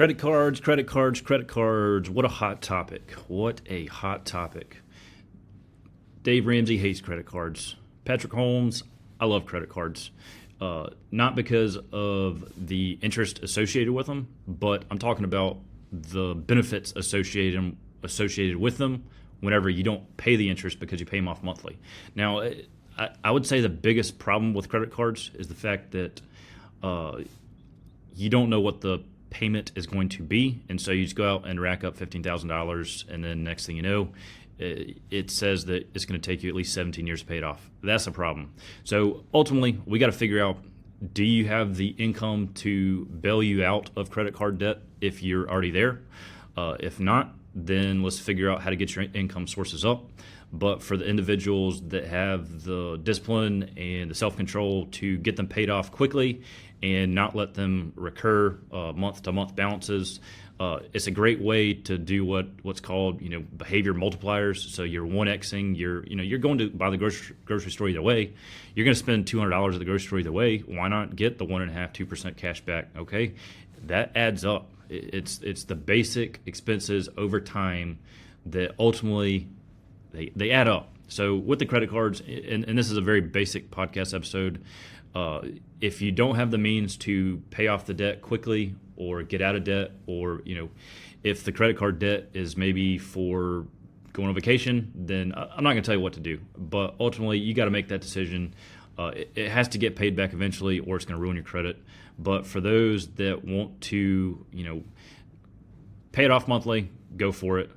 Credit cards, credit cards, credit cards. What a hot topic. What a hot topic. Dave Ramsey hates credit cards. Patrick Holmes, I love credit cards. Not because of the interest associated with them, but I'm talking about the benefits associated with them whenever you don't pay the interest because you pay them off monthly. Now, I would say the biggest problem with credit cards is the fact that you don't know what the payment is going to be, and so you just go out and rack up $15,000, and then next thing you know, it says that it's going to take you at least 17 years to pay it off. That's a problem. So ultimately, we got to figure out, do you have the income to bail you out of credit card debt if you're already there? If not, then let's figure out how to get your income sources up. But for the individuals that have the discipline and the self-control to get them paid off quickly and not let them recur month-to-month balances, it's a great way to do what's called behavior multipliers. So you're 1xing. You're going to buy the grocery store either way. You're going to spend $200 at the grocery store either way. Why not get the 1.5-2% cash back? Okay, that adds up. It's the basic expenses over time that ultimately they add up. So with the credit cards, and this is a very basic podcast episode, if you don't have the means to pay off the debt quickly or get out of debt, or if the credit card debt is maybe for going on vacation, then I'm not going to tell you what to do. But ultimately, you got to make that decision. It has to get paid back eventually, or it's going to ruin your credit. But for those that want to, pay it off monthly, go for it.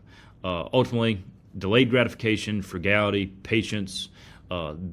Ultimately, delayed gratification, frugality, patience,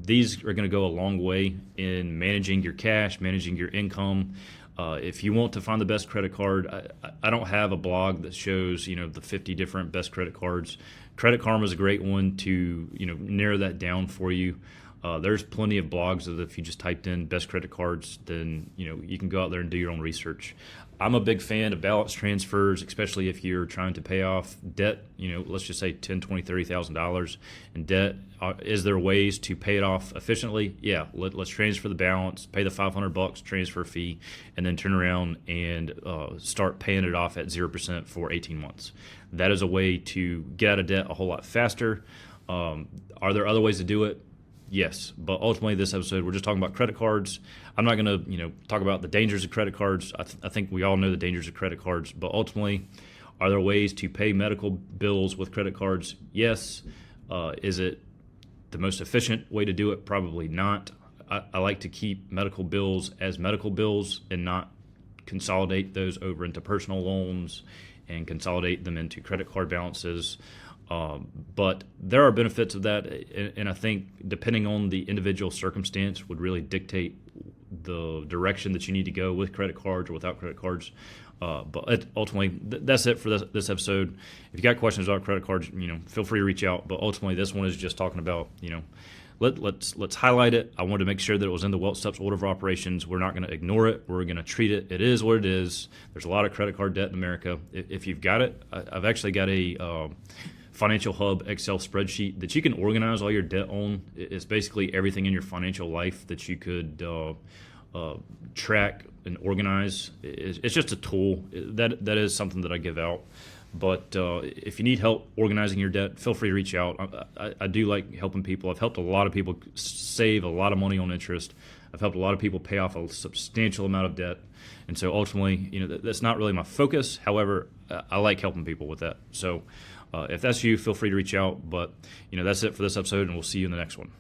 these are going to go a long way in managing your cash, managing your income. If you want to find the best credit card, I don't have a blog that shows the 50 different best credit cards. Credit Karma is a great one to narrow that down for you. There's plenty of blogs that if you just typed in best credit cards, then you can go out there and do your own research. I'm a big fan of balance transfers, especially if you're trying to pay off debt. Let's just say $10,000, $20,000, $30,000 in debt. Is there ways to pay it off efficiently? Yeah, let's transfer the balance, pay the $500 transfer fee, and then turn around and start paying it off at 0% for 18 months. That is a way to get out of debt a whole lot faster. Are there other ways to do it? Yes, but ultimately this episode we're just talking about credit cards. I'm not going to talk about the dangers of credit cards. I think we all know the dangers of credit cards, but ultimately, are there ways to pay medical bills with credit cards? Yes. Is it the most efficient way to do it? Probably not. I like to keep medical bills as medical bills and not consolidate those over into personal loans and consolidate them into credit card balances. But there are benefits of that, and I think depending on the individual circumstance would really dictate the direction that you need to go with credit cards or without credit cards. But ultimately, that's it for this episode. If you got questions about credit cards, feel free to reach out. But ultimately, this one is just talking about, let's highlight it. I wanted to make sure that it was in the Wealth Steps order of operations. We're not going to ignore it. We're going to treat it. It is what it is. There's a lot of credit card debt in America. If you've got it, I've actually got a Financial Hub Excel spreadsheet that you can organize all your debt on. It's basically everything in your financial life that you could track and organize. It's just a tool. That is something that I give out. But if you need help organizing your debt, feel free to reach out. I do like helping people. I've helped a lot of people save a lot of money on interest. I've helped a lot of people pay off a substantial amount of debt. And so ultimately, that's not really my focus. However, I like helping people with that. So if that's you, feel free to reach out. But that's it for this episode, and we'll see you in the next one.